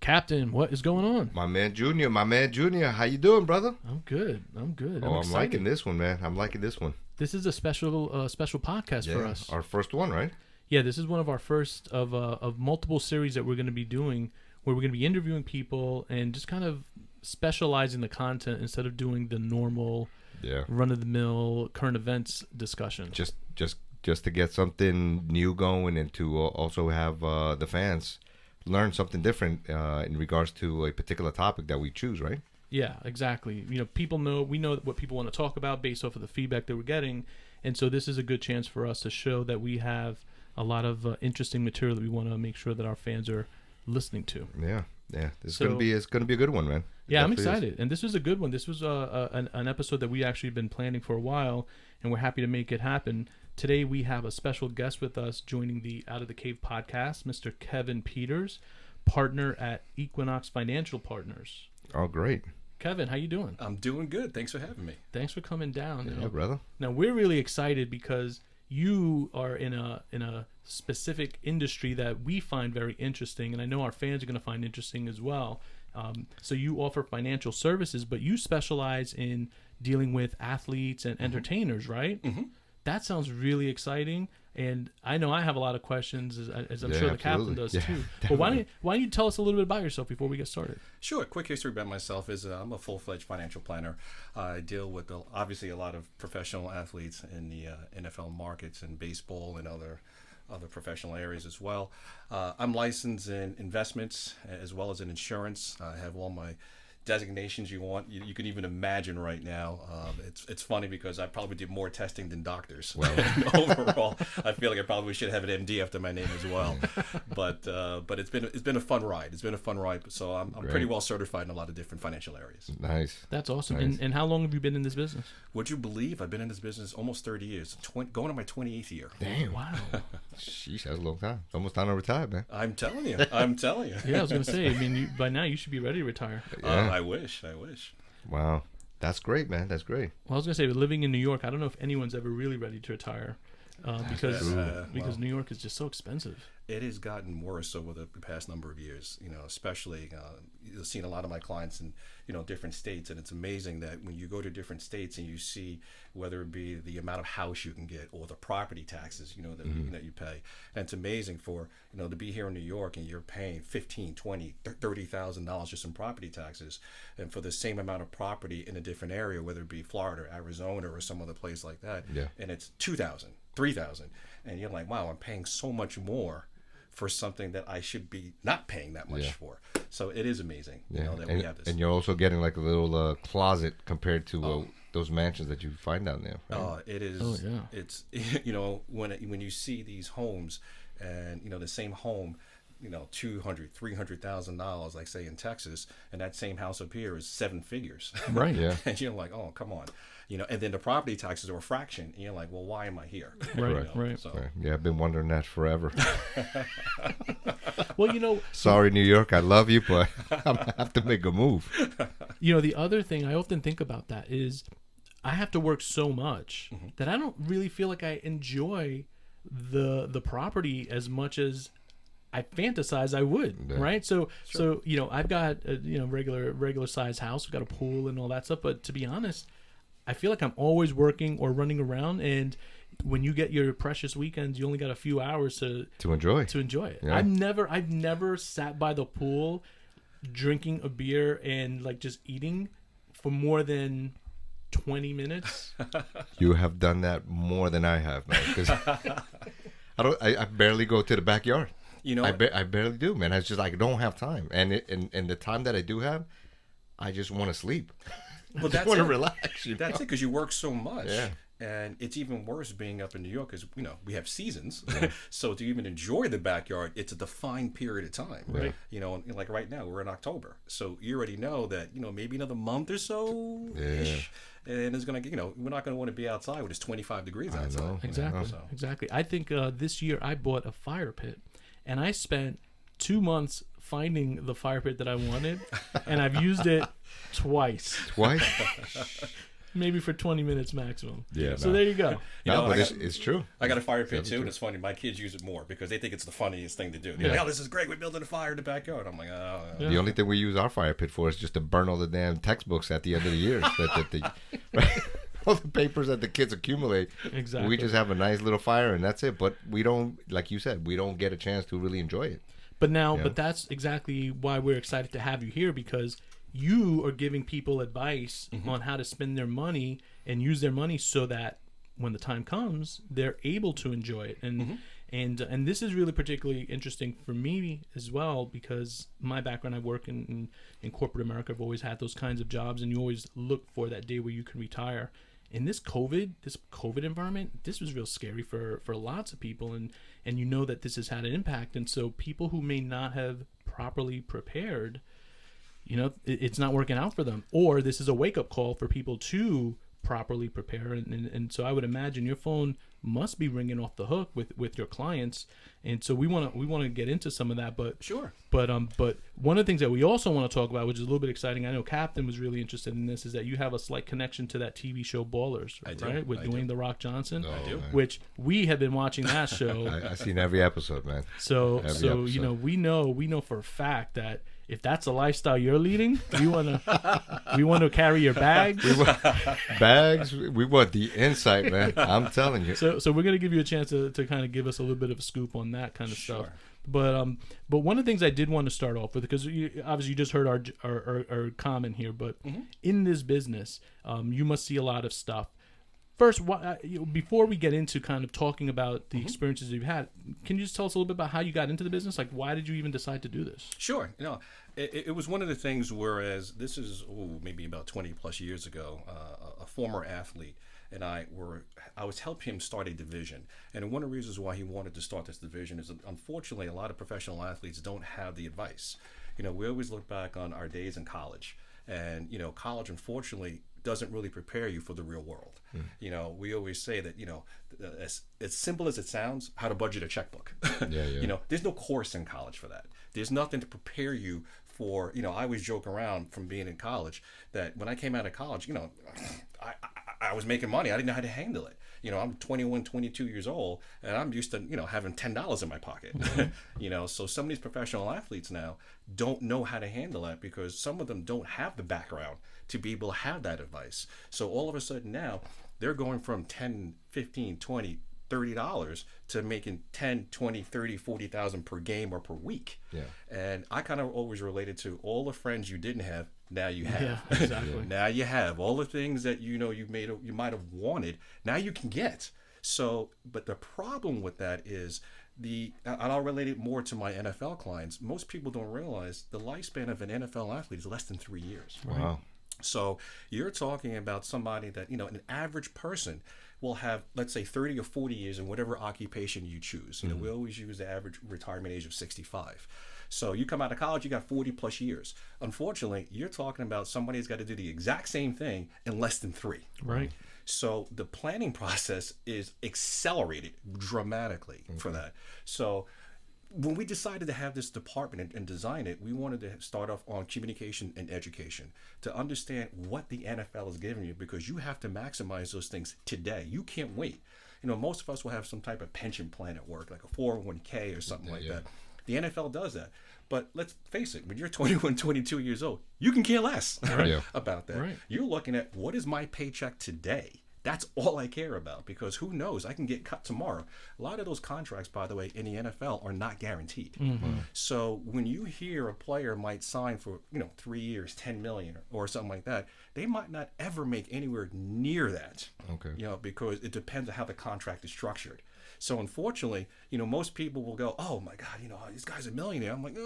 Captain, what is going on? My man Junior, how you doing, brother? I'm good. I'm I'm liking this one, man. I'm liking this one. This is a special podcast for us. Our first one, right? Yeah, this is one of our first of multiple series that we're going to be doing, where we're going to be interviewing people and just kind of specializing the content instead of doing the normal, run-of-the-mill current events discussion. Just to get something new going and to also have the fans learn something different in regards to a particular topic that we choose, right? Yeah, exactly. You know, we know what people want to talk about based off of the feedback that we're getting, and so this is a good chance for us to show that we have a lot of interesting material that we want to make sure that our fans are listening to. Yeah. It's gonna be a good one, man. Yeah, I'm excited, and this was a good one. This was an episode that we actually been planning for a while, and we're happy to make it happen. Today we have a special guest with us joining the Out of the Cave podcast, Mr. Kevin Peters, partner at Equinox Financial Partners. Oh, great. Kevin, how you doing? I'm doing good. Thanks for having me. Thanks for coming down. Yeah, brother. Now we're really excited because you are in a specific industry that we find very interesting, and I know our fans are going to find interesting as well. So you offer financial services, but you specialize in dealing with athletes and entertainers, right? Mm-hmm. That sounds really exciting, and I know I have a lot of questions, as I'm sure the captain does too. Definitely. But why don't you tell us a little bit about yourself before we get started? Sure. Quick history about myself is I'm a full-fledged financial planner. I deal with obviously a lot of professional athletes in the NFL markets and baseball and other professional areas as well. I'm licensed in investments as well as in insurance. I have all my designations you want. You can even imagine right now. It's funny because I probably did more testing than doctors. Well, overall, I feel like I probably should have an MD after my name as well. But it's been a fun ride. It's been a fun ride. So I'm pretty well certified in a lot of different financial areas. Nice. That's awesome. Nice. And how long have you been in this business? Would you believe I've been in this business almost 30 years, going on my 28th year. Damn. Wow. Sheesh, that's a long time. It's almost time to retire, man. I'm telling you. Yeah, I was going to say, I mean, by now you should be ready to retire. I wish. Wow. That's great, man. That's great. Well, I was going to say, living in New York, I don't know if anyone's ever really ready to retire because New York is just so expensive. It has gotten worse over the past number of years, especially you've seen a lot of my clients in, different states. And it's amazing that when you go to different states and you see whether it be the amount of house you can get or the property taxes, that you pay. And it's amazing for, to be here in New York and you're paying $15,000, $20,000, $30,000 just in property taxes. And for the same amount of property in a different area, whether it be Florida, Arizona, or some other place like that, and it's $2,000, $3,000. And you're like, wow, I'm paying so much more for something that I should be not paying that much for. So it is amazing, that we have this. And you're also getting like a little closet compared to those mansions that you find down there. Right? It is. Oh, yeah. It's, when you see these homes and, the same home, $200,000, $300,000, like say in Texas, and that same house up here is 7 figures. Right. Yeah. And you're like, oh, come on. And then the property taxes are a fraction. And you're like, well, why am I here? Right. So. Right. Yeah, I've been wondering that forever. Well, sorry, New York, I love you, but I'm gonna have to make a move. The other thing I often think about that is I have to work so much that I don't really feel like I enjoy the property as much as I fantasize I would, right? So I've got a regular size house, we've got a pool and all that stuff, but to be honest, I feel like I'm always working or running around, and when you get your precious weekends, you only got a few hours to enjoy it. Yeah. I've never sat by the pool drinking a beer and like just eating for more than 20 minutes. You have done that more than I have, man, because I barely go to the backyard. I barely do, man. It's just like I don't have time, and the time that I do have, I just want to sleep. Well, I just want to relax. That's it, because you work so much. Yeah. And it's even worse being up in New York because, we have seasons. Yeah. So to even enjoy the backyard, it's a defined period of time. Right. Like right now, we're in October. So you already know that, maybe another month or so-ish. Yeah. And it's going to, we're not going to want to be outside when it's 25 degrees outside. I know. Exactly. I think this year I bought a fire pit, and I spent 2 months finding the fire pit that I wanted, and I've used it twice. maybe for 20 minutes maximum. Yeah. So there you go. But it's true. I got a fire pit too, and it's funny. My kids use it more because they think it's the funniest thing to do. They're like, "Oh, this is great. We're building a fire in the backyard." I'm like, "Oh." Yeah. The only thing we use our fire pit for is just to burn all the damn textbooks at the end of the year. All the papers that the kids accumulate. Exactly. We just have a nice little fire, and that's it. But we don't, like you said, we don't get a chance to really enjoy it. But that's exactly why we're excited to have you here, because you are giving people advice on how to spend their money and use their money so that when the time comes, they're able to enjoy it. And this is really particularly interesting for me as well, because my background, I work in corporate America. I've always had those kinds of jobs, and you always look for that day where you can retire. In this COVID environment, this was real scary for lots of people, and you know that this has had an impact. And so people who may not have properly prepared, it's not working out for them, or this is a wake-up call for people to properly prepare. And so I would imagine your phone must be ringing off the hook with your clients. And so we want to get into some of that, but sure. But one of the things that we also want to talk about, which is a little bit exciting, I know Captain was really interested in this, is that you have a slight connection to that TV show Ballers, right? With Dwayne "The Rock" Johnson. I do. Which we have been watching that show. I've seen every episode, man. So we know for a fact that if that's a lifestyle you're leading, we want to carry your bags. We want the insight, man. I'm telling you. So we're gonna give you a chance to kind of give us a little bit of a scoop on that kind of stuff. But one of the things I did want to start off with, because obviously you just heard our comment here, but in this business, you must see a lot of stuff. First, before we get into kind of talking about the experiences you've had, can you just tell us a little bit about how you got into the business? Like, why did you even decide to do this? Sure. It was one of the things, whereas this is maybe about 20 plus years ago, a former athlete and I was helping him start a division. And one of the reasons why he wanted to start this division is that, unfortunately, a lot of professional athletes don't have the advice. We always look back on our days in college, and college, unfortunately, doesn't really prepare you for the real world. We always say that, as simple as it sounds, how to budget a checkbook. There's no course in college for that. There's nothing to prepare you for, I always joke around from being in college that when I came out of college, I was making money. I didn't know how to handle it. I'm 21, 22 years old, and I'm used to, having $10 in my pocket. So some of these professional athletes now don't know how to handle that because some of them don't have the background to be able to have that advice. So all of a sudden now they're going from 10, 15, 20, $30 to making 10, 20, 30, 40,000 per game or per week. And I kind of always related to all the friends you didn't have, now you have. Yeah, exactly. Now you have all the things that you might have wanted, now you can get. So, but the problem with that is and I'll relate it more to my NFL clients. Most people don't realize the lifespan of an NFL athlete is less than 3 years. Wow. So you're talking about somebody that, an average person will have, let's say, 30 or 40 years in whatever occupation you choose. We always use the average retirement age of 65. So you come out of college, you got 40 plus years. Unfortunately, you're talking about somebody who's got to do the exact same thing in less than 3. Right. So the planning process is accelerated dramatically for that. So when we decided to have this department and design it, we wanted to start off on communication and education to understand what the NFL is giving you, because you have to maximize those things today. You can't wait. Most of us will have some type of pension plan at work, like a 401k or something like that. The NFL does that. But let's face it, when you're 21, 22 years old, you can care less about that. Right. You're looking at, what is my paycheck today? That's all I care about, because who knows, I can get cut tomorrow. A lot of those contracts, by the way, in the NFL are not guaranteed. So when you hear a player might sign for 3 years, 10 million or something like that, they might not ever make anywhere near that. Because it depends on how the contract is structured. So unfortunately, most people will go, oh my God, this guy's a millionaire. I'm like,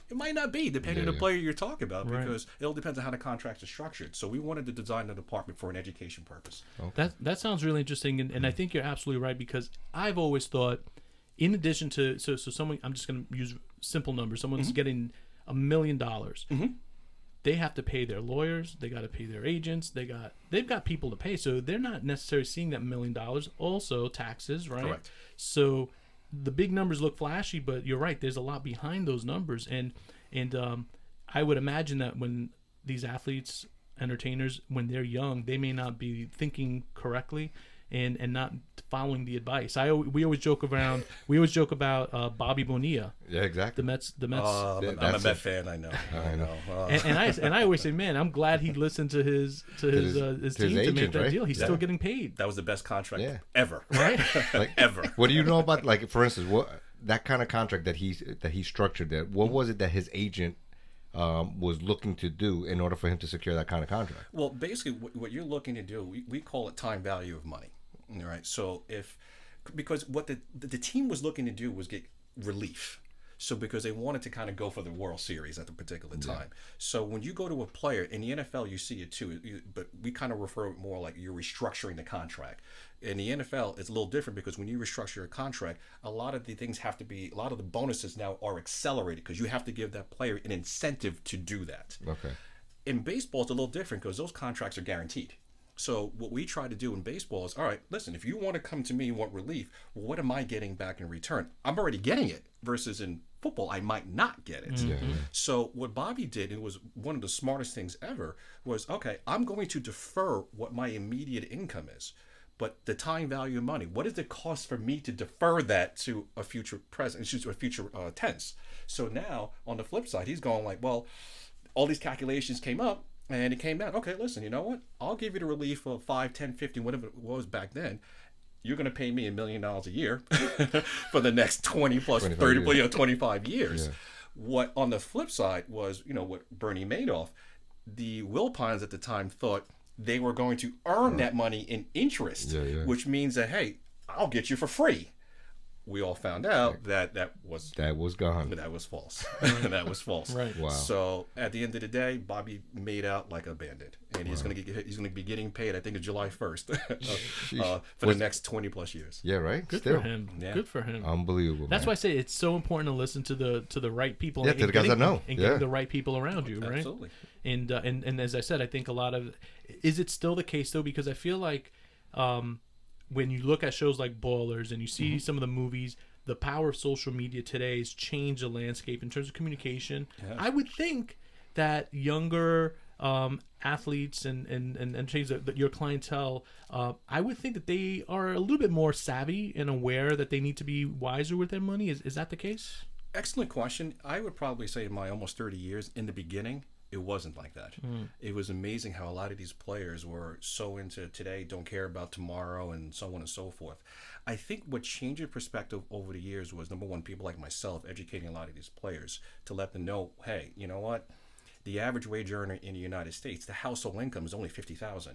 it might not be, depending on the player you're talking about, because it all depends on how the contracts are structured. So we wanted to design the department for an education purpose. That sounds really interesting, and I think you're absolutely right, because I've always thought, in addition to so someone, I'm just going to use simple numbers. Someone's getting $1 million. They have to pay their lawyers. They got to pay their agents. They've got people to pay, so they're not necessarily seeing that $1 million. Also, taxes, right? Correct. So the big numbers look flashy, but you're right. There's a lot behind those numbers, and I would imagine that when these athletes entertainers, when they're young, they may not be thinking correctly and not following the advice. We always joke around. We always joke about Bobby Bonilla. Yeah, exactly. The Mets. I'm a Met fan. I know. And I always say, man, I'm glad he listened to his team to make that deal. He's still getting paid. That was the best contract ever. Right? Like, ever. What do you know about, like, for instance, what that kind of contract that he structured there? What was it that his agent was looking to do in order for him to secure that kind of contract? Well, basically, what you're looking to do, we call it time value of money. All right. So because what the team was looking to do was get relief. So because they wanted to kind of go for the World Series at the particular time. So when you go to a player in the NFL, you see it too, but we kind of refer it more like you're restructuring the contract. In the NFL, it's a little different because when you restructure a contract, a lot of the bonuses now are accelerated because you have to give that player an incentive to do that. Okay. In baseball, it's a little different because those contracts are guaranteed. So what we try to do in baseball is, all right, listen, if you want to come to me and want relief, well, what am I getting back in return? I'm already getting it, versus in football, I might not get it. Mm-hmm. So what Bobby did, and it was one of the smartest things ever, was, okay, I'm going to defer what my immediate income is. But the time value of money, what is the cost for me to defer that to a future tense? So now, on the flip side, he's going like, well, all these calculations came up, and it came out, okay, listen, you know what? I'll give you the relief of 5, 10, 15, whatever it was back then. You're going to pay me $1 million a year for the next 20 plus 30, 25 years. Yeah. What on the flip side was, what Bernie Madoff, the Wilpons at the time thought they were going to earn that money in interest, which means that, hey, I'll get you for free. We all found out that was gone. That was false. That was false. Right. Wow. So at the end of the day, Bobby made out like a bandit, and he's going to be getting paid. I think it's July 1st for the next 20 plus years. Yeah. Right. Good for him. Yeah. Good for him. Unbelievable. That's why I say it's so important to listen to the right people. Yeah, to the guys that know. And getting the right people around you. Right. Absolutely. And as I said, I think a lot of is it still the case though? Because I feel like. When you look at shows like Ballers and you see some of the movies, the power of social media today has changed the landscape in terms of communication. Yeah. I would think that younger athletes and change your clientele, I would think that they are a little bit more savvy and aware that they need to be wiser with their money. Is that the case? Excellent question. I would probably say in my almost 30 years, in the beginning, it wasn't like that. It was amazing how a lot of these players were so into today, don't care about tomorrow, and so on and so forth. I think what changed your perspective over the years was, number one, people like myself educating a lot of these players to let them know, hey, you know what? The average wage earner in the United States, the household income is only $50,000.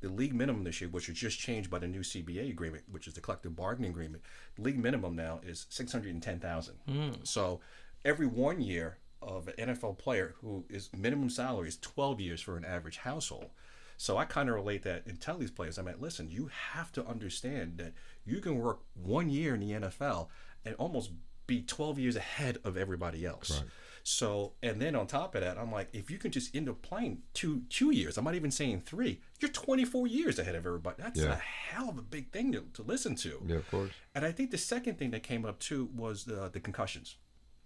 The league minimum this year, which was just changed by the new CBA agreement, which is the collective bargaining agreement, the league minimum now is $610,000. So every 1 year of an NFL player who is minimum salary is 12 years for an average household. So I kind of relate that and tell these players, listen, you have to understand that you can work 1 year in the NFL and almost be 12 years ahead of everybody else. Right. So, and then on top of that, I'm like, if you can just end up playing two years, I'm not even saying 3, you're 24 years ahead of everybody. That's a hell of a big thing to listen to. Yeah, of course. And I think the second thing that came up too was the concussions.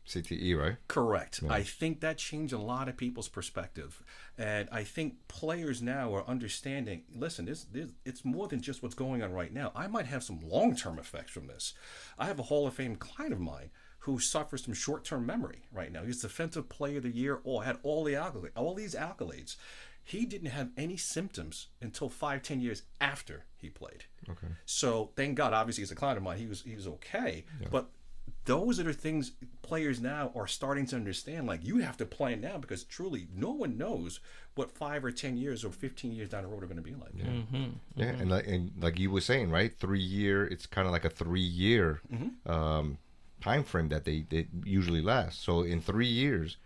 CTE, right? Correct. Yeah. I think that changed a lot of people's perspective. And I think players now are understanding, listen, it's more than just what's going on right now. I might have some long-term effects from this. I have a Hall of Fame client of mine who suffers from short-term memory right now. He's Defensive Player of the Year, had all these accolades. He didn't have any symptoms until 5-10 years after he played. Okay. So thank God, obviously, as a client of mine, he was okay. Yeah. But those are the things players now are starting to understand. Like, you have to plan now because truly no one knows what 5 or 10 years or 15 years down the road are going to be like. Yeah, yeah, and like you were saying, right? 3 year, it's kind of like a 3 year time frame that they usually last. So in 3 years,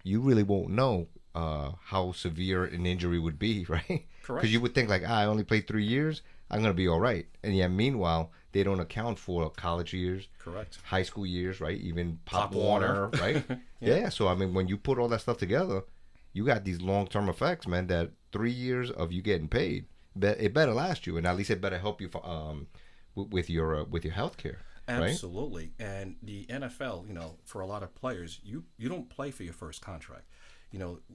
you really won't know how severe an injury would be, right? Correct. Because you would think like, I only played 3 years, I'm going to be all right. And yet, meanwhile, they don't account for college years, correct, high school years, right? Even Pop Warner, right? Yeah. So when you put all that stuff together, you got these long-term effects, man. That 3 years of you getting paid, it better last you, and at least it better help you with your health care. Absolutely. Right? And the NFL, for a lot of players, you don't play for your first contract.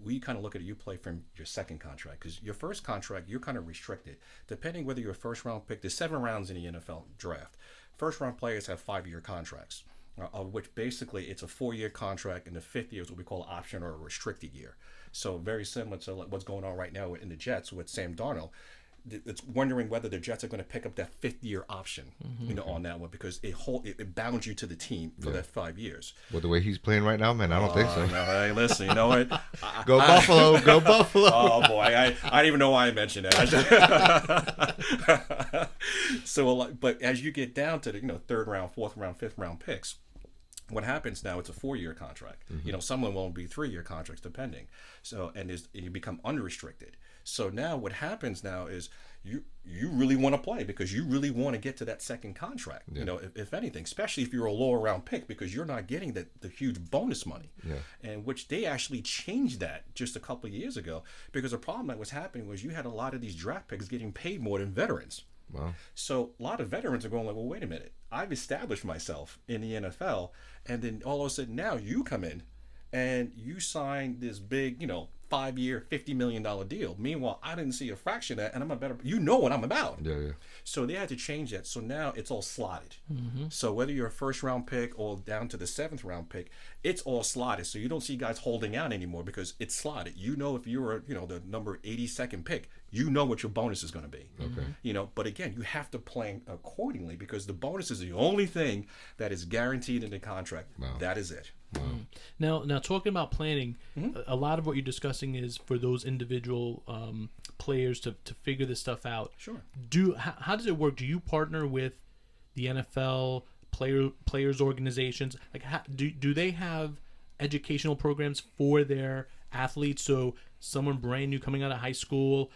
we kind of look at it, you play from your second contract, because your first contract, you're kind of restricted. Depending whether you're a first round pick, there's 7 rounds in the NFL draft. First round players have 5-year contracts, of which basically it's a 4-year contract, and the 5th year is what we call option or a restricted year. So very similar to what's going on right now in the Jets with Sam Darnold. It's wondering whether the Jets are going to pick up that 5th-year option, on that one, because it bounds you to the team for that 5 years. Well, the way he's playing right now, man, I don't think so. No, hey, listen, you know what? Go Buffalo, go Buffalo. Oh boy, I don't even know why I mentioned that. So, but as you get down to the 3rd round, 4th round, 5th round picks, what happens now? It's a 4-year contract. Some of them will be 3-year contracts, depending. So, and you become unrestricted. So now what happens now is you really want to play, because you really want to get to that second contract. Yeah. If anything, especially if you're a lower round pick, because you're not getting the huge bonus money. Yeah. And which they actually changed that just a couple of years ago, because the problem that was happening was you had a lot of these draft picks getting paid more than veterans. Wow. So a lot of veterans are going like, well, wait a minute, I've established myself in the NFL, and then all of a sudden now you come in and you sign this big, 5-year, $50 million deal. Meanwhile, I didn't see a fraction of that, and I'm a better, what I'm about. Yeah. So they had to change that. So now it's all slotted. So whether you're a 1st round pick or down to the 7th round pick, it's all slotted. So you don't see guys holding out anymore, because it's slotted. If you were, the number 82nd pick, what your bonus is going to be. Okay. But again, you have to plan accordingly, because the bonus is the only thing that is guaranteed in the contract. Wow. That is it. Wow. Now talking about planning, a lot of what you're discussing is for those individual players to figure this stuff out. Sure. How does it work? Do you partner with the NFL players organizations? Like, do they have educational programs for their athletes? So someone brand new coming out of high school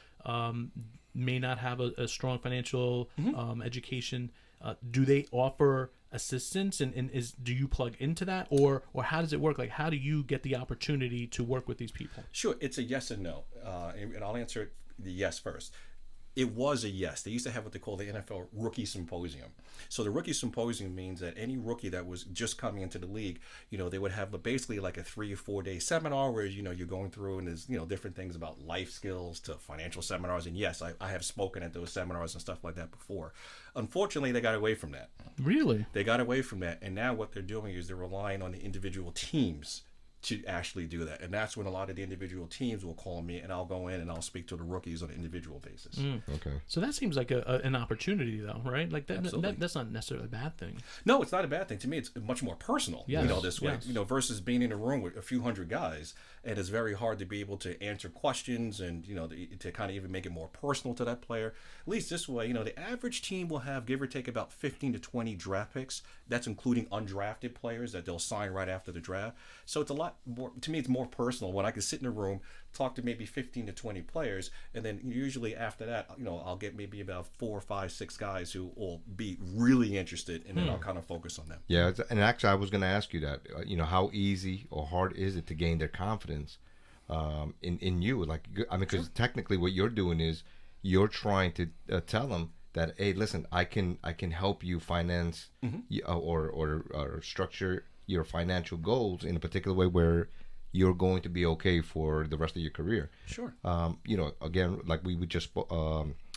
may not have a strong financial education. Do they offer assistance, and do you plug into that, or how does it work? Like, how do you get the opportunity to work with these people? Sure, it's a yes and no, and I'll answer the yes first. It was a yes. They used to have what they call the NFL Rookie Symposium. So the Rookie Symposium means that any rookie that was just coming into the league, they would have basically like a 3 or 4 day seminar where, you're going through, and there's, different things about life skills to financial seminars. And yes, I have spoken at those seminars and stuff like that before. Unfortunately, they got away from that. Really? They got away from that. And now what they're doing is they're relying on the individual teams to actually do that. And that's when a lot of the individual teams will call me, and I'll go in and I'll speak to the rookies on an individual basis. Okay. So that seems like an opportunity, though, right? Like that's not necessarily a bad thing. No, it's not a bad thing. To me, it's much more personal, this way, versus being in a room with a few hundred guys, and it's very hard to be able to answer questions and, to kind of even make it more personal to that player. At least this way, the average team will have, give or take, about 15 to 20 draft picks. That's including undrafted players that they'll sign right after the draft. So it's a lot more, to me, it's more personal when I can sit in a room, talk to maybe 15 to 20 players, and then usually after that, I'll get maybe about 4, 5, 6 guys who will be really interested, and then I'll kind of focus on them. Yeah, and actually I was going to ask you that, how easy or hard is it to gain their confidence in you? Like, I mean, because technically what you're doing is you're trying to tell them that, hey, listen, I can help you finance or structure your financial goals in a particular way where you're going to be okay for the rest of your career. Sure. Again, like we were just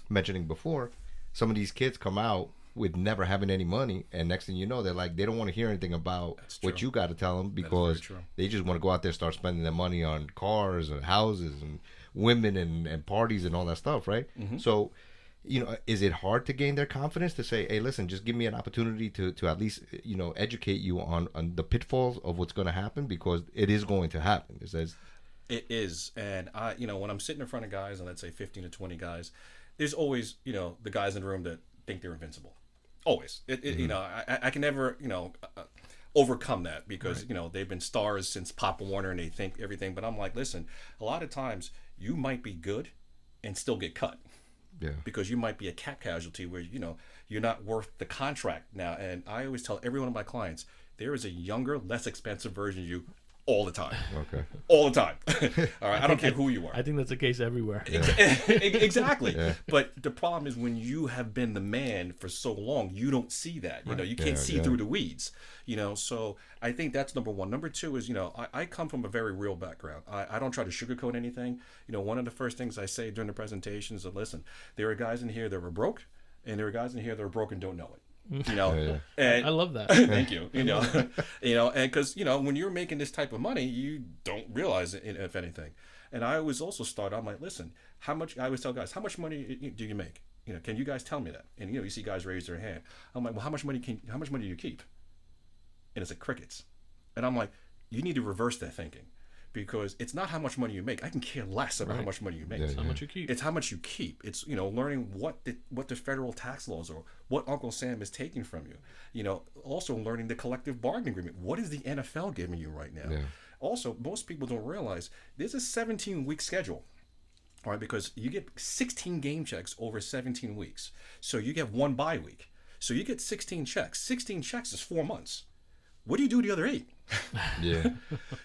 mentioning before, some of these kids come out with never having any money, and next thing you know, they're like, they don't want to hear anything about what you got to tell them, because they just want to go out there and start spending their money on cars and houses and women and parties and all that stuff, right? So, is it hard to gain their confidence to say, hey, listen, just give me an opportunity to at least, educate you on the pitfalls of what's going to happen, because it is going to happen. It is. And I, when I'm sitting in front of guys, and let's say 15 to 20 guys, there's always, the guys in the room that think they're invincible. Always. I can never, overcome that, because, they've been stars since Pop Warner and they think everything. But I'm like, listen, a lot of times you might be good and still get cut. Yeah. Because you might be a cap casualty where, you're not worth the contract now. And I always tell every one of my clients, there is a younger, less expensive version of you all the time. Okay. All the time. All right. I don't care who you are. I think that's the case everywhere. Exactly. Yeah. But the problem is when you have been the man for so long, you don't see that. You know, you can't see through the weeds. You know, so I think that's number one. Number two is, you know, I come from a very real background. I don't try to sugarcoat anything. You know, one of the first things I say during the presentations is, listen, there are guys in here that were broke, and there are guys in here that are broke and don't know it. You know, and I love that. Thank you. You know, and because, you know, when you're making this type of money, you don't realize it, if anything. And I always also start, I'm like, listen, how much? I always tell guys, how much money do you make? You know, can you guys tell me that? And, you know, you see guys raise their hand. I'm like, well, how much money do you keep? And it's like crickets. And I'm like, you need to reverse that thinking. Because it's not how much money you make. I can care less about how much money you make. It's how much you keep. It's how much you keep. It's, you know, learning what the federal tax laws are, what Uncle Sam is taking from you. You know, also learning the collective bargaining agreement. What is the NFL giving you right now? Yeah. Also, most people don't realize there's a 17-week schedule. All right, because you get 16 game checks over 17 weeks. So you get one bye week. So you get 16 checks. 16 checks is 4 months. What do you do the other 8? Yeah.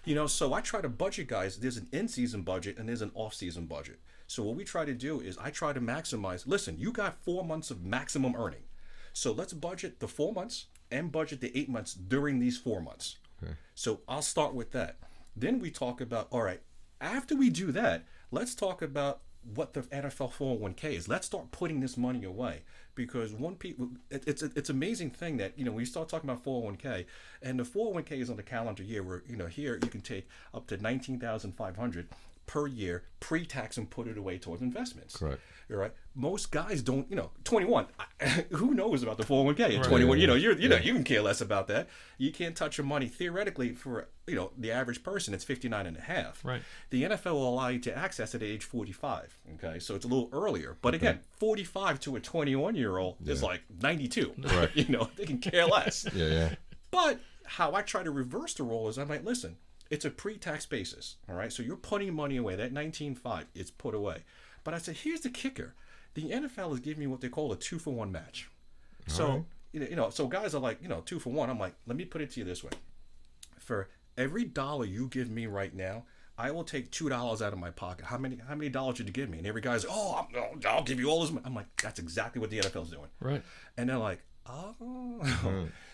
You know, so I try to budget, guys. There's an in-season budget and there's an off-season budget. So what we try to do is I try to maximize. Listen, you got 4 months of maximum earning. So let's budget the 4 months and budget the 8 months during these 4 months. Okay. So I'll start with that. Then we talk about, all right, after we do that, let's talk about what the NFL 401k is. Let's start putting this money away. Because it's amazing thing that, you know, when you start talking about 401k, and the 401k is on the calendar year where, you know, here you can take up to $19,500 per year pre-tax and put it away towards investments. Correct. All right. Most guys don't, you know, 21. Who knows about the 401k at 21? You know, you know, you can care less about that. You can't touch your money theoretically for, you know, the average person. It's 59.5. Right. The NFL will allow you to access it at age 45. Okay, so it's a little earlier. But again, 45 to a 21-year-old is like 92. Right. You know, they can care less. Yeah. But how I try to reverse the role is I'm like, listen, it's a pre-tax basis. All right, so you're putting money away. That 19.5 is put away. But I said, here's the kicker. The NFL is giving me what they call a 2-for-1 match. So, you know, so guys are like, you know, 2 for 1. I'm like, let me put it to you this way. For every dollar you give me right now, I will take $2 out of my pocket. How many dollars did you give me? And every guy's, I'll give you all this money. I'm like, that's exactly what the NFL's doing. Right. And they're like, oh.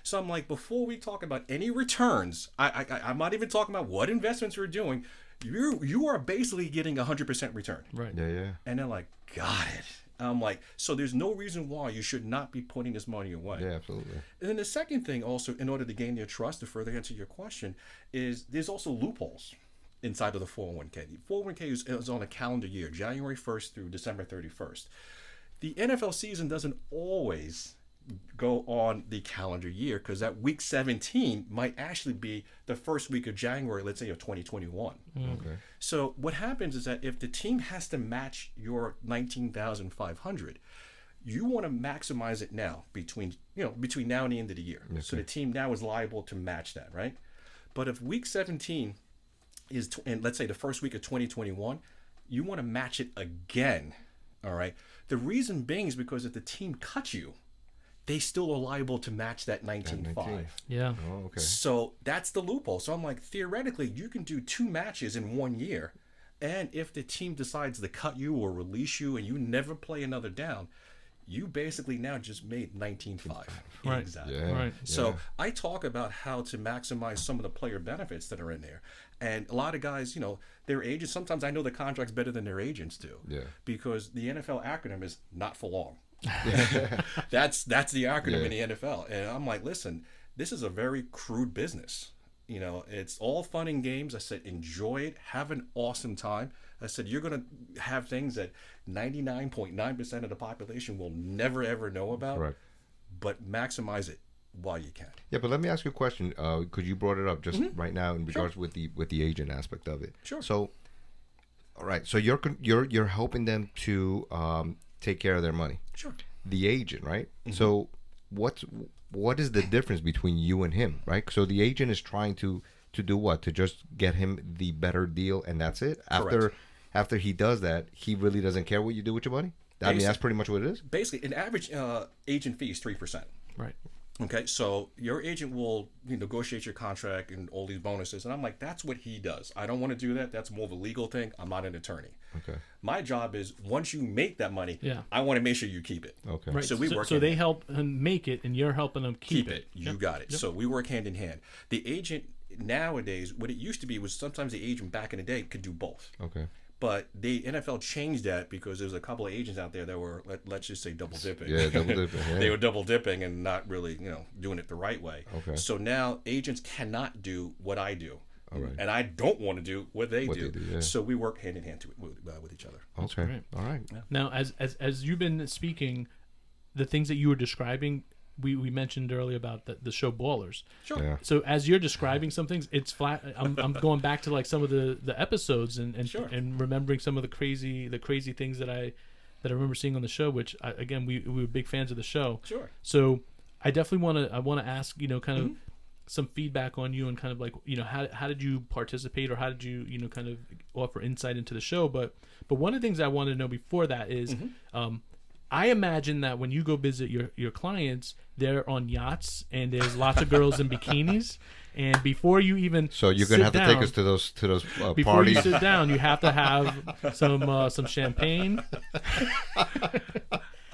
So I'm like, before we talk about any returns, I'm not even talking about what investments we're doing. You are basically getting 100% return. Right. Yeah. And they're like, got it. I'm like, so there's no reason why you should not be putting this money away. Yeah, absolutely. And then the second thing also, in order to gain their trust, to further answer your question, is there's also loopholes inside of the 401k. The 401k is on a calendar year, January 1st through December 31st. The NFL season doesn't always go on the calendar year because that week 17 might actually be the first week of January, let's say, of 2021. Okay. So what happens is that if the team has to match your 19,500, you want to maximize it now between now and the end of the year. Okay. So the team now is liable to match that, right? But if week 17 is, and let's say the first week of 2021, you want to match it again, all right? The reason being is because if the team cuts you, they still are liable to match that 19.5. Yeah. Oh, okay. So that's the loophole. So I'm like, theoretically, you can do 2 matches in 1 year. And if the team decides to cut you or release you and you never play another down, you basically now just made 19.5. Right. Exactly. Yeah. Right. So I talk about how to maximize some of the player benefits that are in there. And a lot of guys, you know, their agents, sometimes I know the contracts better than their agents do. Yeah. Because the NFL acronym is not for long. That's the acronym in the NFL. And I'm like, listen, this is a very crude business. You know, it's all fun and games. I said, enjoy it, have an awesome time. I said, you're going to have things that 99.9% of the population will never ever know about. Right. But maximize it while you can. Yeah, but let me ask you a question, because you brought it up just right now in regards with the agent aspect of it. Sure. So, all right, so you're helping them to take care of their money. Sure. The agent, right? So what is the difference between you and him, right? So the agent is trying to do what? To just get him the better deal, and that's it? Correct. After he does that, he really doesn't care what you do with your money? I mean, that's pretty much what it is? Basically, an average agent fee is 3%. Right. Okay, so your agent will negotiate your contract and all these bonuses, and I'm like, that's what he does. I don't want to do that. That's more of a legal thing. I'm not an attorney. Okay. My job is once you make that money, Yeah. I want to make sure you keep it. Right. Okay. So we work. So they help him make it, and you're helping them keep it. You got it. So we work hand in hand. The agent nowadays, what it used to be was sometimes the agent back in the day could do both. Okay. But the NFL changed that because there's a couple of agents out there that were, let's just say, double dipping. Yeah, double dipping. Yeah. They were double dipping and not really, doing it the right way. Okay. So now agents cannot do what I do. All right. And I don't want to do what they do. Yeah. So we work hand in hand with each other. Okay. great. All right. Yeah. Now, as you've been speaking, the things that you were describing, we mentioned earlier about the show Ballers. Sure. Yeah. So as you're describing some things, it's flat. I'm going back to like some of the episodes and Sure. and remembering some of the crazy things that I remember seeing on the show. Which again, we were big fans of the show. Sure. So I definitely want to ask kind of some feedback on you and kind of like how did you participate or how did you kind of offer insight into the show. But one of the things I wanted to know before that is. I imagine that when you go visit your clients, they're on yachts and there's lots of girls in bikinis. And before you even So you're gonna have to take us to those before parties. you sit down, you have to have some champagne.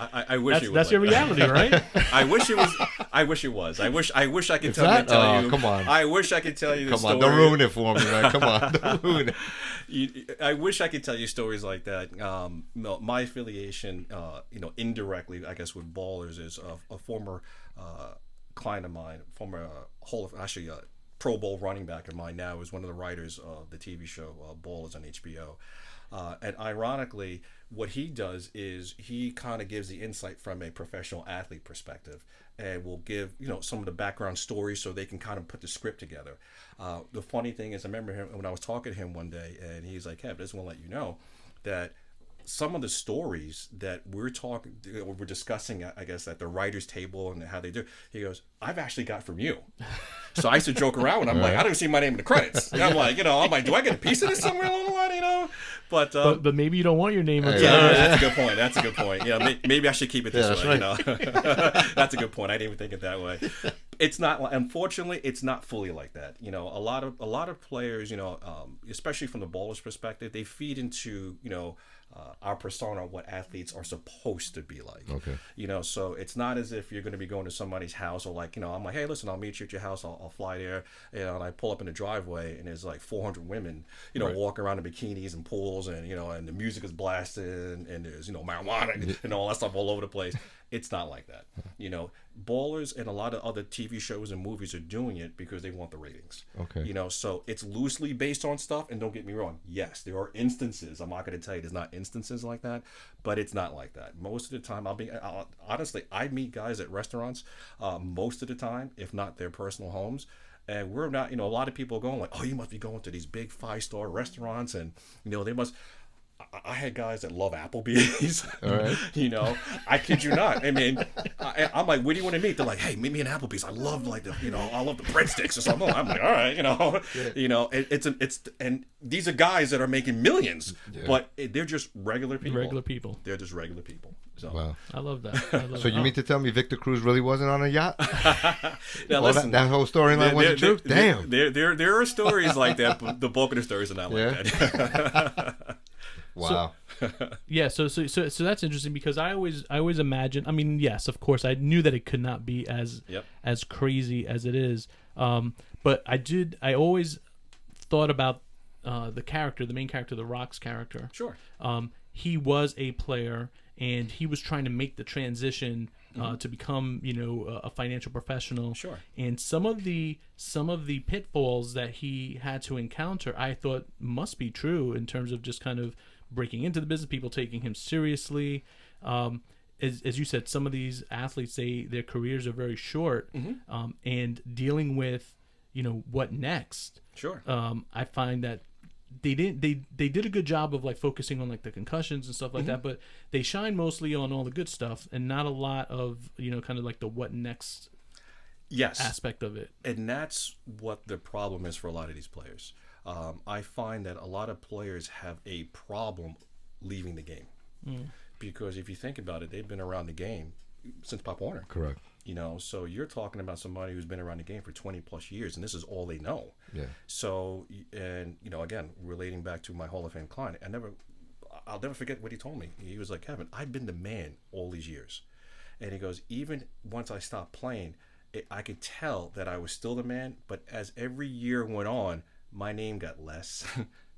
I wish it was. That's your reality, right? I wish it was. I wish it was. I wish I could tell that? you. Oh, come on. I wish I could tell you. Come story. on, don't ruin it for me, man. Come on, don't ruin it. I wish I could tell you stories like that. My affiliation, indirectly, I guess, with Ballers is a former client of mine, former Pro Bowl running back of mine. Now is one of the writers of the TV show Ballers on HBO. And ironically, what he does is he kind of gives the insight from a professional athlete perspective and will give, some of the background stories so they can kind of put the script together. The funny thing is, I remember him when I was talking to him one day and he's like, Kev, I just want to let you know that some of the stories that we're discussing, I guess, at the writer's table and how they do, he goes, I've actually got from you. So I used to joke around and I'm like, I don't see my name in the credits. And I'm like, do I get a piece of this somewhere along the line, But maybe you don't want your name on yeah, that's a good point. Yeah, maybe I should keep it this way. Right. That's a good point. I didn't even think it that way. It's not. Unfortunately, it's not fully like that. A lot of players, especially from the Ballers' perspective, they feed into our persona, what athletes are supposed to be like. Okay. So it's not as if you're going to be going to somebody's house or like, I'm like, hey, listen, I'll meet you at your house. I'll fly there. And I pull up in the driveway and there's like 400 women, right. walking around in bikinis and pools and, and the music is blasting and there's, marijuana and all that stuff all over the place. It's not like that. Ballers and a lot of other TV shows and movies are doing it because they want the ratings. Okay. So it's loosely based on stuff. And don't get me wrong. Yes, there are instances. I'm not going to tell you there's not instances like that, but it's not like that. Most of the time, honestly, I meet guys at restaurants most of the time, if not their personal homes. And we're not, a lot of people are going like, oh, you must be going to these big 5-star restaurants. And, they must... I had guys that love Applebee's. All right. I kid you not. I mean, I'm like, where do you want to meet? They're like, hey, meet me in Applebee's. I love I love the breadsticks or something. I'm like, all right, it's and these are guys that are making millions, but they're just regular people. Regular people. They're just regular people. So. Wow. I love that. So you mean to tell me Victor Cruz really wasn't on a yacht? Now, listen, that whole storyline wasn't true? Damn. There are stories like that, but the bulk of the stories are not like that. Wow. So that's interesting because I always imagine. I mean, yes, of course, I knew that it could not be as crazy as it is. But I always thought about the main character, the Rock's character. Sure. He was a player, and he was trying to make the transition to become, a financial professional. Sure. And some of the pitfalls that he had to encounter, I thought must be true in terms of just kind of breaking into the business, people taking him seriously. As you said, some of these athletes, their careers are very short, and dealing with, what next. Sure. I find that they did a good job of like focusing on like the concussions and stuff like that, but they shine mostly on all the good stuff and not a lot of kind of like the what next aspect of it. And that's what the problem is for a lot of these players. I find that a lot of players have a problem leaving the game because if you think about it, they've been around the game since Pop Warner. Correct. So you're talking about somebody who's been around the game for 20 plus years, and this is all they know. Yeah. So, and again, relating back to my Hall of Fame client, I'll never forget what he told me. He was like, Kevin, I've been the man all these years. And he goes, even once I stopped playing, I could tell that I was still the man, but as every year went on, my name got less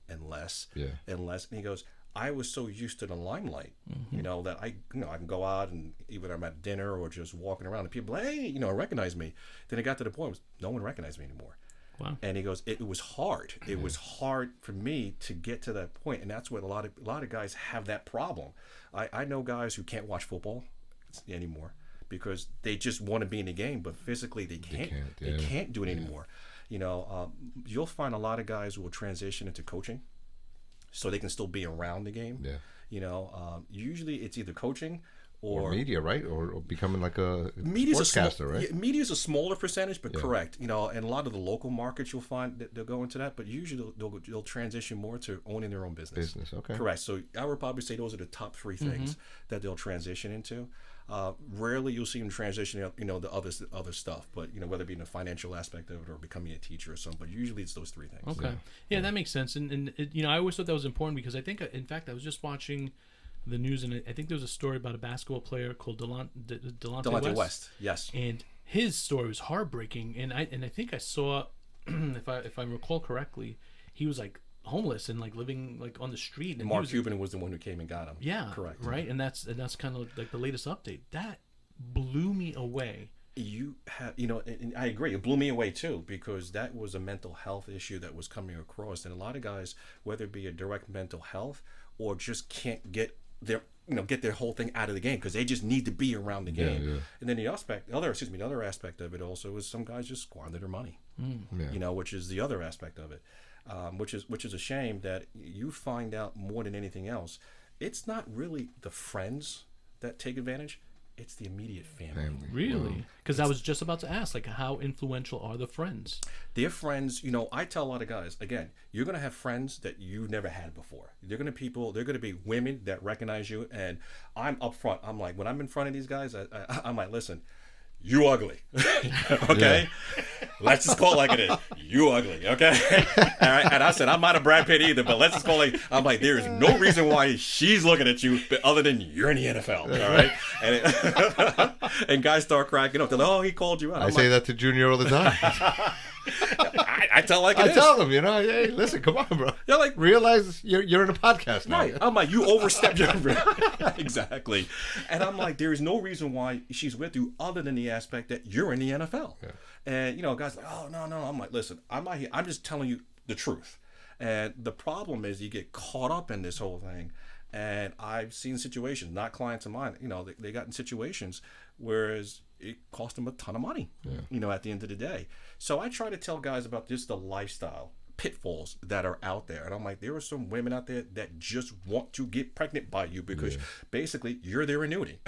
and less and less. And he goes, I was so used to the limelight, that I can go out and either I'm at dinner or just walking around and people, hey, recognize me. Then it got to the point no one recognized me anymore. Wow. And he goes, it was hard. It was hard for me to get to that point, and that's what a lot of guys have that problem. I know guys who can't watch football anymore because they just want to be in the game, but physically they can't. They can't do it anymore. You'll find a lot of guys who will transition into coaching, so they can still be around the game. Yeah. Usually it's either coaching or media, right? Or becoming like a sportscaster, right? Media is a smaller percentage, but correct. And a lot of the local markets you'll find that they'll go into that, but usually they'll transition more to owning their own business. Okay. Correct. So I would probably say those are the top three things that they'll transition into. Rarely you'll see them transition, the other stuff, but whether it be in the financial aspect of it or becoming a teacher or something. But usually it's those three things. Okay, yeah, that makes sense. And I always thought that was important because I think, in fact, I was just watching the news and I think there was a story about a basketball player called Delonte West. Yes, and his story was heartbreaking. And I think I saw, if I recall correctly, he was like homeless and like living like on the street. And Mark Cuban was the one who came and got him. Yeah, correct. Right, and that's kind of like the latest update. That blew me away. You have, and I agree. It blew me away too because that was a mental health issue that was coming across, and a lot of guys, whether it be a direct mental health or just can't get their whole thing out of the game because they just need to be around the game. Yeah. And then the other aspect of it also is some guys just squander their money. Which is the other aspect of it. Which is a shame that you find out more than anything else. It's not really the friends that take advantage. It's the immediate family. Really? Because I was just about to ask, like, how influential are the friends? Their friends, I tell a lot of guys, again, you're going to have friends that you've never had before. They're going to be women that recognize you. And I'm up front. I'm like, when I'm in front of these guys, I'm like, listen, you ugly. Okay? Let's just call it like it is. You ugly. Okay? All right? And I said, I'm not a Brad Pitt either, but let's just call it I'm like, there is no reason why she's looking at you other than you're in the NFL. All right? And guys start cracking up. They're like, oh, he called you out. I say that to Junior all the time. I tell like it is. I tell him, hey, listen, come on, bro. You're like, realize you're in a podcast now. Right. I'm like, you overstepped your exactly. And I'm like, there is no reason why she's with you other than the aspect that you're in the NFL. Yeah. And guys are like, oh no. I'm like, listen, I'm not here. I'm just telling you the truth. And the problem is you get caught up in this whole thing. And I've seen situations, not clients of mine, they got in situations whereas it cost them a ton of money, at the end of the day. So I try to tell guys about just the lifestyle pitfalls that are out there. And I'm like, there are some women out there that just want to get pregnant by you because basically you're their annuity.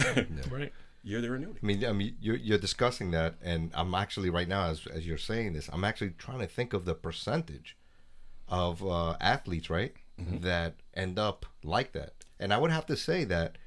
Right. You're their annuity. I mean, you're discussing that, and I'm actually right now, as you're saying this, I'm actually trying to think of the percentage of athletes, right, that end up like that. And I would have to say that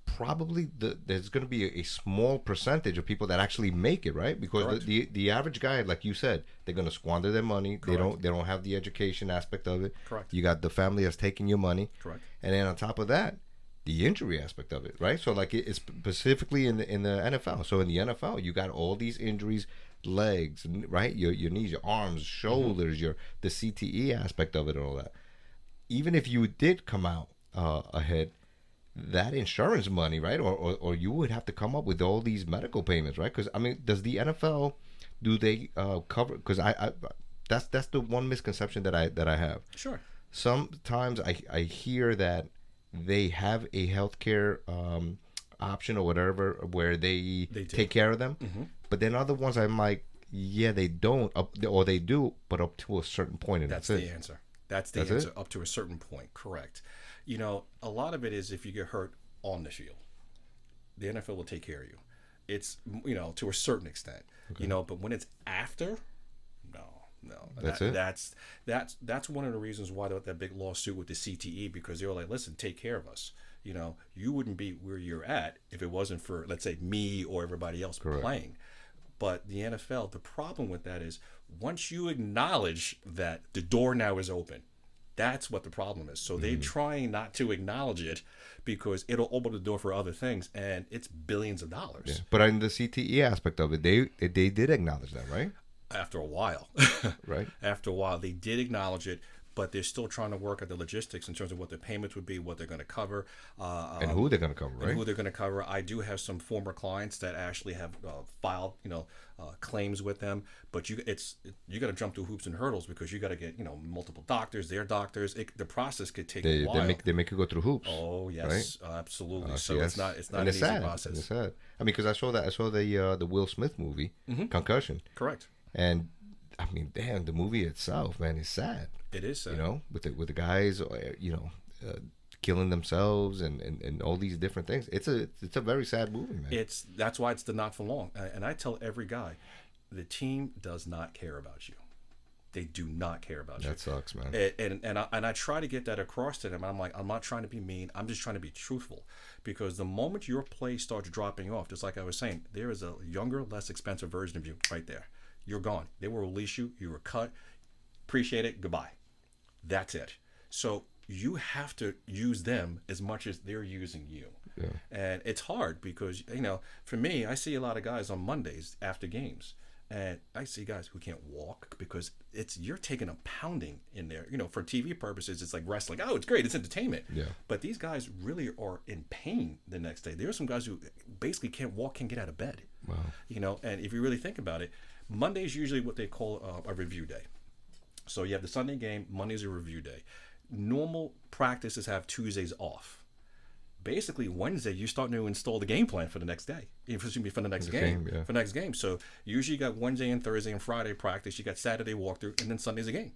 probably there's going to be a small percentage of people that actually make it, right? Because the average guy, like you said, they're going to squander their money. Correct. They don't have the education aspect of it. Correct. You got the family that's taking your money. Correct. And then on top of that, the injury aspect of it, right? So like it's specifically in the NFL. So in the NFL, you got all these injuries, legs, right? Your knees, your arms, shoulders, the CTE aspect of it, and all that. Even if you did come out ahead, that insurance money, right? Or you would have to come up with all these medical payments, right? Because does the NFL, do they cover? Because I that's the one misconception that I have. Sure. Sometimes I hear that they have a healthcare option or whatever where they take care of them, but then other ones I'm like, yeah, they don't, or they do, but up to a certain point, and that's the answer. That's the answer. Up to a certain point, correct. A lot of it is if you get hurt on the field, the NFL will take care of you. It's, to a certain extent, but when it's after, no. No. That's one of the reasons why that big lawsuit with the CTE, because they were like, listen, take care of us. You wouldn't be where you're at if it wasn't for, let's say, me or everybody else playing. But the NFL, the problem with that is once you acknowledge that the door now is open, that's what the problem is. So they're trying not to acknowledge it because it'll open the door for other things, and it's billions of dollars. Yeah. But in the CTE aspect of it, they did acknowledge that, right? After a while. Right. After a while, they did acknowledge it, but they're still trying to work out the logistics in terms of what the payments would be, what they're going to cover. And who they're going to cover, right? And who they're going to cover. I do have some former clients that actually have filed, claims with them, but you got to jump through hoops and hurdles because you got to get, multiple doctors, their doctors. The process could take a while. They make you go through hoops. Oh yes, right? Absolutely. So yes. it's not an easy process. It's sad. I mean, because I saw the Will Smith movie, Concussion. Correct. And I mean, damn, the movie itself, man, is sad. It is sad. With the guys, killing themselves and all these different things. It's a very sad movie, man. That's why it's the not for long. And I tell every guy, the team does not care about you. They do not care about you. That sucks, man. And I try to get that across to them. I'm like, I'm not trying to be mean. I'm just trying to be truthful, because the moment your play starts dropping off, just like I was saying, there is a younger, less expensive version of you right there. You're gone. They will release you. You were cut. Appreciate it. Goodbye. That's it. So you have to use them as much as they're using you. Yeah. And it's hard because, for me, I see a lot of guys on Mondays after games. And I see guys who can't walk because you're taking a pounding in there. For TV purposes, it's like wrestling. Oh, it's great. It's entertainment. Yeah. But these guys really are in pain the next day. There are some guys who basically can't walk, can't get out of bed. Wow. And if you really think about it, Monday is usually what they call a review day. So you have the Sunday game, Monday's a review day. Normal practices have Tuesdays off. Basically, Wednesday, you're starting to install the game plan for the next day. For the next game. Yeah. For the next game. So usually you got Wednesday and Thursday and Friday practice. You got Saturday walkthrough, and then Sunday's a game.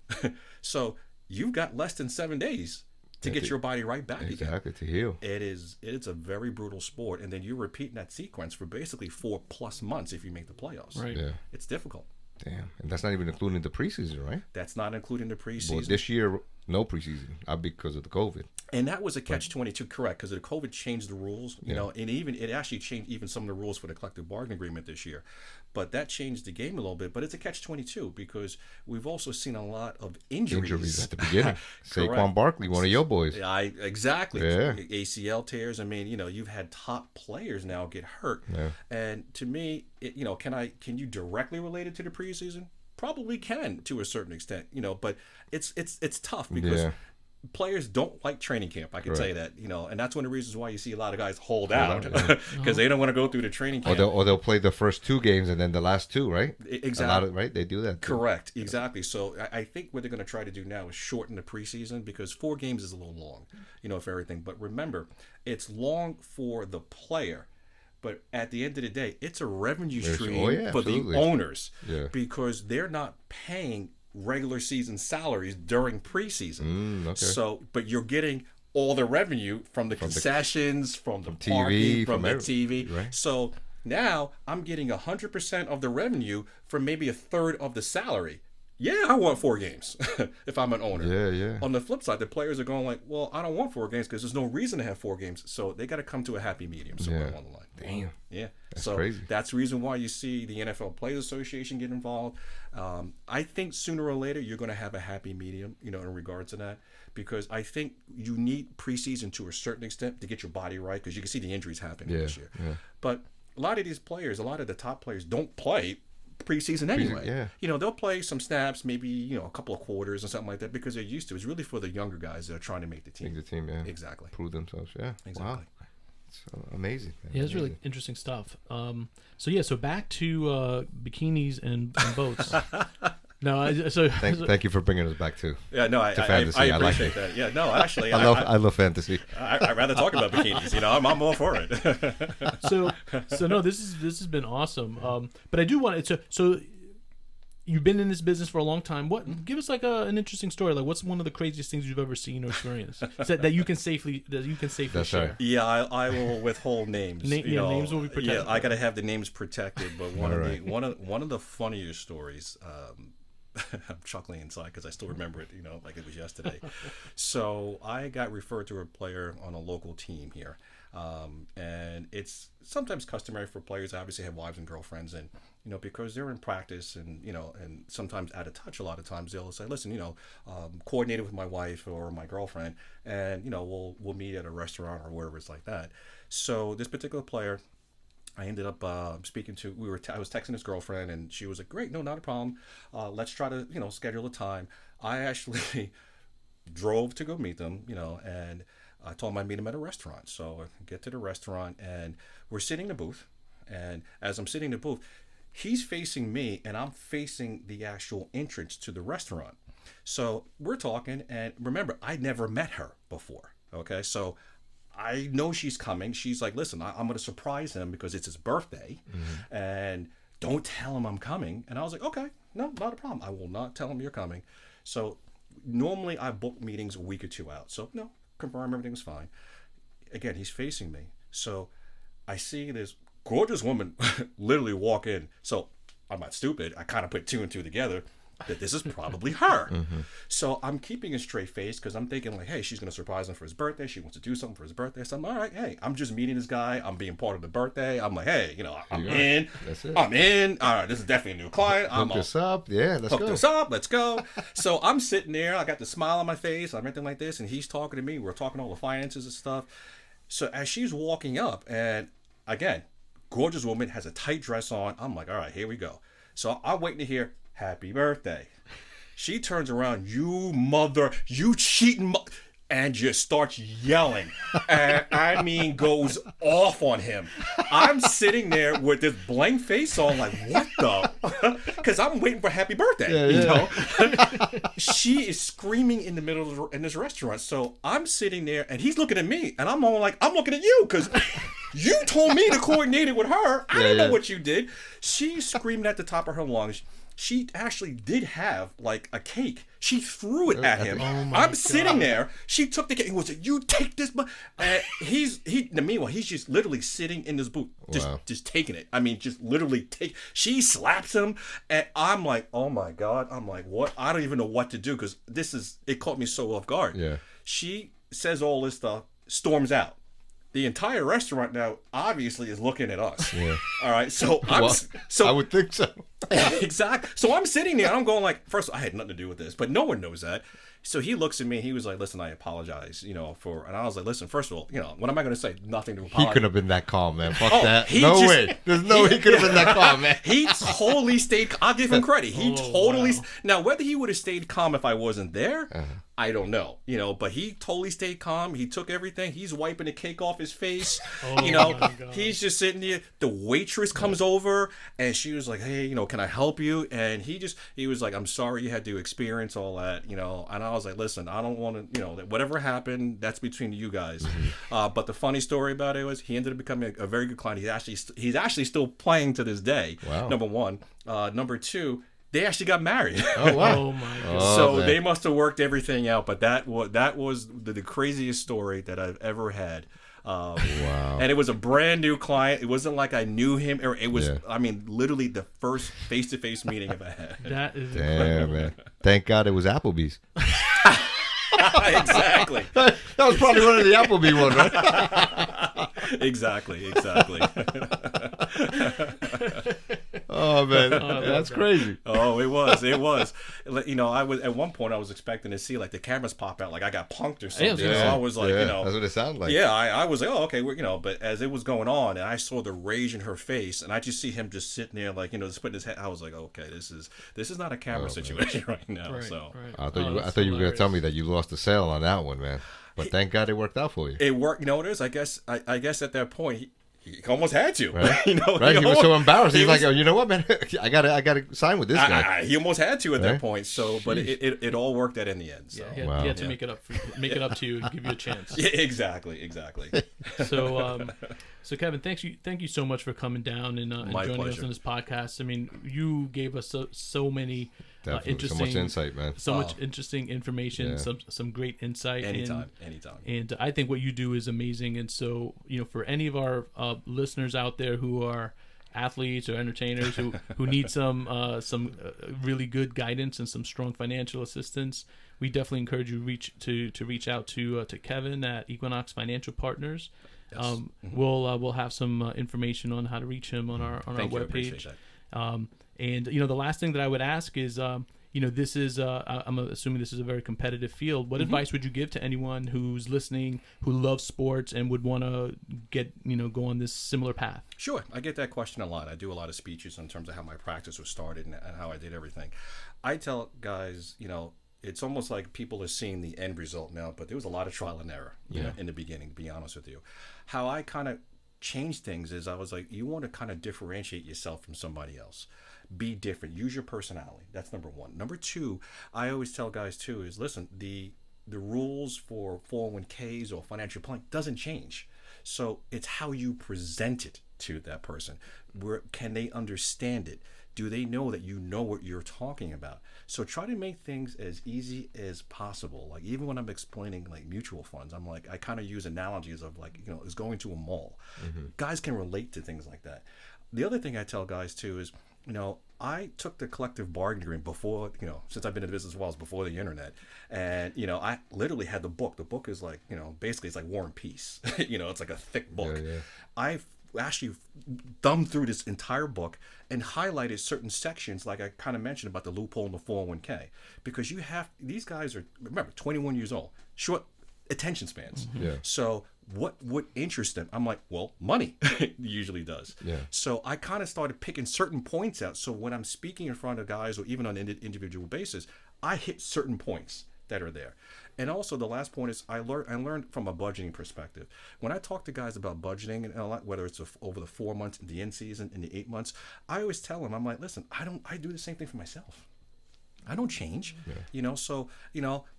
So you've got less than 7 days to get your body right back again. Exactly, to heal. It's a very brutal sport. And then you're repeating that sequence for basically 4+ months if you make the playoffs. Right. Yeah. It's difficult. Damn. And that's not even including the preseason, right? That's not including the preseason. Well, this year, no preseason, because of the COVID. And that was a catch-22, correct, because the COVID changed the rules, and it actually changed even some of the rules for the collective bargaining agreement this year. But that changed the game a little bit. But it's a catch-22 because we've also seen a lot of injuries at the beginning. Saquon Barkley, one of your boys. Exactly. Yeah. ACL tears. I mean, you've had top players now get hurt. Yeah. And to me, can you directly relate it to the preseason? Probably can to a certain extent, but it's tough because players don't like training camp. I can tell you that, and that's one of the reasons why you see a lot of guys hold out because they don't want to go through the training camp. Or they'll play the first 2 games and then the last 2, right? Exactly. Right? They do that. Too. Correct. Exactly. So I think what they're going to try to do now is shorten the preseason because 4 games is a little long, for everything. But remember, it's long for the player. But at the end of the day, it's a revenue stream for the owners because they're not paying regular season salaries during preseason. Okay. So, but you're getting all the revenue from the concessions, from the parking, from the TV. Right. So now I'm getting 100% of the revenue for maybe a third of the salary. Yeah, I want 4 games if I'm an owner. Yeah. On the flip side, the players are going like, well, I don't want 4 games because there's no reason to have 4 games. So they got to come to a happy medium somewhere along the line. Damn. Yeah. That's crazy. That's the reason why you see the NFL Players Association get involved. I think sooner or later you're going to have a happy medium, in regards to that, because I think you need preseason to a certain extent to get your body right because you can see the injuries happening this year. Yeah. But a lot of these players, a lot of the top players don't play preseason anyway. They'll play some snaps, maybe a couple of quarters or something like that because they're used to. It's really for the younger guys that are trying to make the team. Exactly. Prove themselves. Exactly. Wow. It's amazing. Man. Yeah, it's really interesting stuff. So back to bikinis and boats. Thank you for bringing us back to fantasy. I appreciate that. Yeah, no, actually, I love fantasy. I'd rather talk about bikinis. I'm all for it. No, this has been awesome. But I do want to. So you've been in this business for a long time. Give us like an interesting story. Like, what's one of the craziest things you've ever seen or experienced that you can safely share? Right. Yeah, I will withhold names. Names will be protected. Yeah, I got to have the names protected. But one of the funnier stories. I'm chuckling inside because I still remember it, like it was yesterday. So I got referred to a player on a local team here. And it's sometimes customary for players to obviously have wives and girlfriends, and because they're in practice and and sometimes out of touch a lot of times, they'll say, listen, coordinated with my wife or my girlfriend, and we'll meet at a restaurant or wherever it's like that. So this particular player, I ended up speaking to. I was texting his girlfriend, and she was like, "Great, no, not a problem. Let's try to schedule a time." I actually drove to go meet them, and I told him I'd meet him at a restaurant. So I get to the restaurant, and we're sitting in the booth. And as I'm sitting in the booth, he's facing me, and I'm facing the actual entrance to the restaurant. So we're talking, and remember, I never met her before. Okay, so I know she's coming. She's like, listen, I'm going to surprise him because it's his birthday, and don't tell him I'm coming. And I was like, okay, no, not a problem. I will not tell him you're coming. So normally I book meetings a week or two out. So no, confirm everything's fine. Again, he's facing me. So I see this gorgeous woman literally walk in. So I'm not stupid. I kind of put two and two together that this is probably her. So I'm keeping a straight face because I'm thinking like, hey, she's going to surprise him for his birthday. She wants to do something for his birthday. So I'm all right. Hey, I'm just meeting this guy. I'm being part of the birthday. I'm like, hey, I'm in. That's it. I'm in. All right, this is definitely a new client. Hook this up. Yeah, let's go. Hook this up. Let's go. So I'm sitting there. I got the smile on my face. I'm everything like this. And he's talking to me. We're talking all the finances and stuff. So as she's walking up, and again, gorgeous woman, has a tight dress on. I'm like, all right, here we go. So I'm waiting to hear, happy birthday. She turns around, you cheating and just starts yelling. And I mean, goes off on him. I'm sitting there with this blank face on, like, what the? Because I'm waiting for happy birthday, She is screaming in the middle of in this restaurant. So I'm sitting there, and he's looking at me, and I'm all like, I'm looking at you, because you told me to coordinate it with her. I don't know what you did. She's screaming at the top of her lungs. She actually did have like a cake. She threw it at him. I'm sitting there. She took the cake. He was like, "You take this," and meanwhile, he's just literally sitting in this booth, just taking it. I mean, just literally take. She slaps him, and I'm like, "Oh my god!" I'm like, "What?" I don't even know what to do because it caught me so off guard. Yeah. She says all this stuff, storms out. The entire restaurant now obviously is looking at us. Yeah. All right. So I would think so. Exactly. So I'm sitting there and I'm going like, first of all, I had nothing to do with this, but no one knows that. So he looks at me. He was like, "Listen, I apologize, for." And I was like, "Listen, first of all, what am I going to say? Nothing to apologize." He could have been that calm, man. Fuck that. No way. There's no. He could have been that calm, man. He totally stayed. I'll give him credit. He totally. Wow. Now, whether he would have stayed calm if I wasn't there, I don't know. But he totally stayed calm. He took everything. He's wiping the cake off his face. My God. He's just sitting there. The waitress comes over and she was like, "Hey, can I help you?" And he was like, "I'm sorry you had to experience all that, And I was like, "Listen, I don't want to, whatever happened, that's between you guys." But the funny story about it was he ended up becoming a very good client. He's actually still playing to this day. Wow. Number one. Number two, they actually got married. Oh wow! Oh my God! So they must have worked everything out. But that was the craziest story that I've ever had. Wow! And it was a brand new client. It wasn't like I knew him, or it was. Yeah. I mean, literally the first face-to-face meeting I've had. That is damn, man. Thank God it was Applebee's. Exactly. That was probably one of the Applebee ones, right? Exactly. Oh man, that's crazy. Oh, it was. I was at one point I was expecting to see like the cameras pop out, like I got punked or something. Yeah. I was like, that's what it sounded like. Yeah, I was like, oh, okay, but as it was going on, and I saw the rage in her face, and I just see him just sitting there, like just putting his head. I was like, okay, this is not a camera situation right now. Right, so right. I thought you were gonna tell me that you lost the sale on that one, man. But thank God it worked out for you. It worked. You know what it is? I guess at that point he almost had to. Right? Right? He was so embarrassed. He's like, "Oh, you know what, man? I gotta sign with this guy." He almost had to at that point. So, but it all worked out in the end. So. Yeah, he had to make it up to you and give you a chance. Yeah, exactly. So Kevin, thank you so much for coming down and joining us on this podcast. I mean, you gave us so many interesting, so much insight, man. So much interesting information, some great insight. Anytime. And I think what you do is amazing. And so, for any of our listeners out there who are athletes or entertainers who need some really good guidance and some strong financial assistance, we definitely encourage you to reach out to Kevin at Equinox Financial Partners. Yes. We'll have some information on how to reach him on our webpage. And the last thing that I would ask is, this is I'm assuming this is a very competitive field. What advice would you give to anyone who's listening, who loves sports and would want to go on this similar path? Sure, I get that question a lot. I do a lot of speeches in terms of how my practice was started and how I did everything. I tell guys, it's almost like people are seeing the end result now, but there was a lot of trial and error in the beginning, to be honest with you. How I kind of changed things is I was like, you want to kind of differentiate yourself from somebody else. Be different. Use your personality. That's number one. Number two, I always tell guys too is, listen, the rules for 401ks or financial planning doesn't change. So it's how you present it to that person. Can they understand it? Do they know that you know what you're talking about? So try to make things as easy as possible. Like even when I'm explaining like mutual funds, I'm like, I kind of use analogies of like, it's going to a mall. Guys can relate to things like that. The other thing I tell guys too is, I took the collective bargaining agreement before, since I've been in the business as well as before the internet. And, I literally had the book. The book is like, basically it's like War and Peace. It's like a thick book. Yeah. I've actually thumbed through this entire book and highlighted certain sections, like I kind of mentioned about the loophole in the 401k, because these guys are, remember, 21 years old, short attention spans. Yeah. So what would interest them? I'm like, well, money usually does. Yeah. So I kind of started picking certain points out. So when I'm speaking in front of guys or even on an individual basis, I hit certain points that are there. And also the last point is I learned from a budgeting perspective. When I talk to guys about budgeting and a lot, whether it's over the 4 months in the in season, in the 8 months, I always tell them, I'm like, listen, I do the same thing for myself. I don't change, so,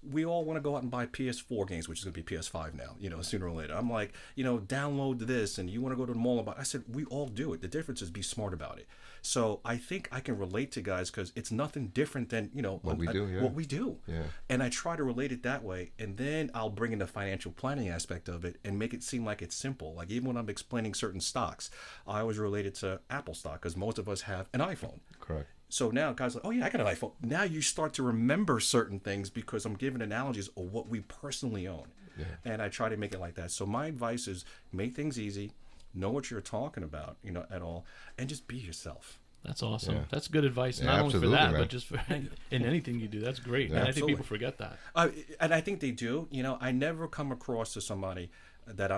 we all want to go out and buy PS4 games, which is going to be PS5 now, sooner or later. I'm like, download this and you want to go to the mall and buy. I said, we all do it. The difference is be smart about it. So I think I can relate to guys because it's nothing different than, what we do. Yeah. And I try to relate it that way. And then I'll bring in the financial planning aspect of it and make it seem like it's simple. Like even when I'm explaining certain stocks, I always relate it to Apple stock because most of us have an iPhone. Correct. So now guys are like, oh yeah, I got an iPhone. Now you start to remember certain things because I'm giving analogies of what we personally own. Yeah. And I try to make it like that. So my advice is make things easy, know what you're talking about, at all, and just be yourself. That's awesome. Yeah. That's good advice, not only for that, but just for in anything you do. That's great. Yeah, and I think people forget that. And I think they do. I never come across to somebody that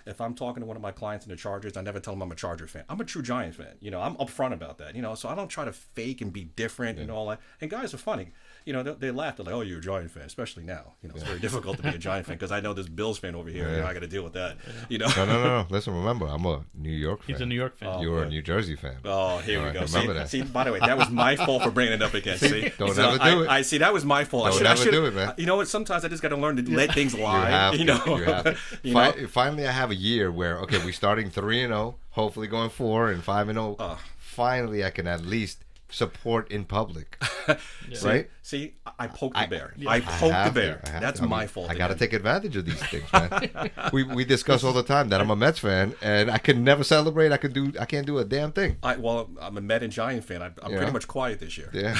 if I'm talking to one of my clients in the Chargers, I never tell them I'm a Charger fan. I'm a true Giants fan. I'm upfront about that. So I don't try to fake and be different and all that. And guys are funny. They laugh. They're like, "Oh, you're a Giant fan," especially now. It's very difficult to be a Giant fan because I know this Bills fan over here. I got to deal with that. No. Listen, remember, I'm a New York fan. He's a New York fan. You're a New Jersey fan. Oh, here we go. Remember that. See, by the way, that was my fault for bringing it up again. See, don't ever do it. I see. That was my fault. Don't ever do it, man. You know what? Sometimes I just got to learn to let things lie. You have to. Finally, I have a year where we're starting 3-0, hopefully going 4 and 5-0. Finally, I can at least support in public, right? See, I poked the bear. I poked the bear. That's my fault. I got to take advantage of these things, man. we discuss all the time that I'm a Mets fan and I can never celebrate. I can't do a damn thing. I'm a Met and Giant fan. I'm pretty much quiet this year. Yeah.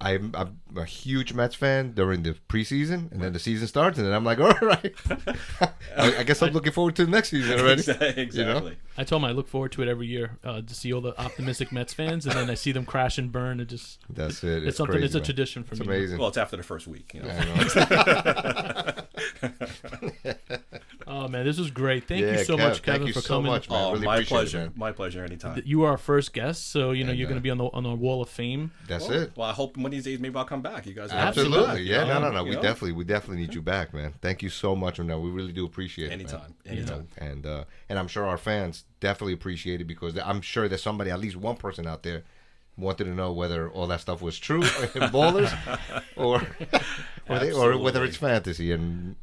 I'm a huge Mets fan during the preseason, and then the season starts, and then I'm like, all right, I guess I'm looking forward to the next season already. Exactly. I told him I look forward to it every year to see all the optimistic Mets fans, and then I see them crash and burn. That's it. It's something. Crazy, it's a tradition for me. It's amazing. Well, it's after the first week. Oh man, this was great. Thank you so much, Kevin, for coming. Much, man. Really my pleasure. My pleasure. Anytime. You are our first guest, so you're going to be on the Wall of Fame. That's it. Well, I hope one of these days maybe I'll come back. You guys absolutely. Yeah. No. We definitely need you back, man. Thank you so much, and we really do appreciate it. Anytime. And I'm sure our fans definitely appreciate it because I'm sure there's somebody, at least one person out there, wanted to know whether all that stuff was true in Ballers or whether it's fantasy. And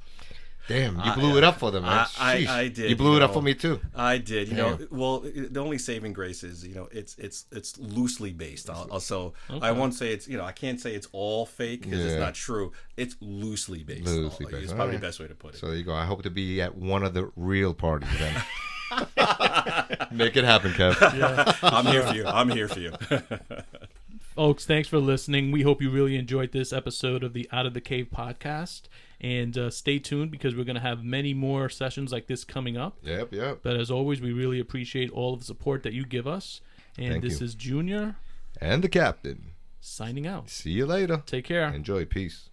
damn, you blew it up for them, man. I did. You blew it up for me too. I did. Well, the only saving grace is it's loosely based. I won't say it's I can't say it's all fake because it's not true. It's loosely based. It's probably the best way to put it. So there you go. I hope to be at one of the real parties then. Make it happen, Kev. Yeah. I'm here for you. I'm here for you. Folks, thanks for listening. We hope you really enjoyed this episode of the Out of the Cave podcast. And stay tuned because we're going to have many more sessions like this coming up. Yep. But as always, we really appreciate all of the support that you give us. And Thank this you. is Junior. And the captain. Signing out. See you later. Take care. Enjoy. Peace.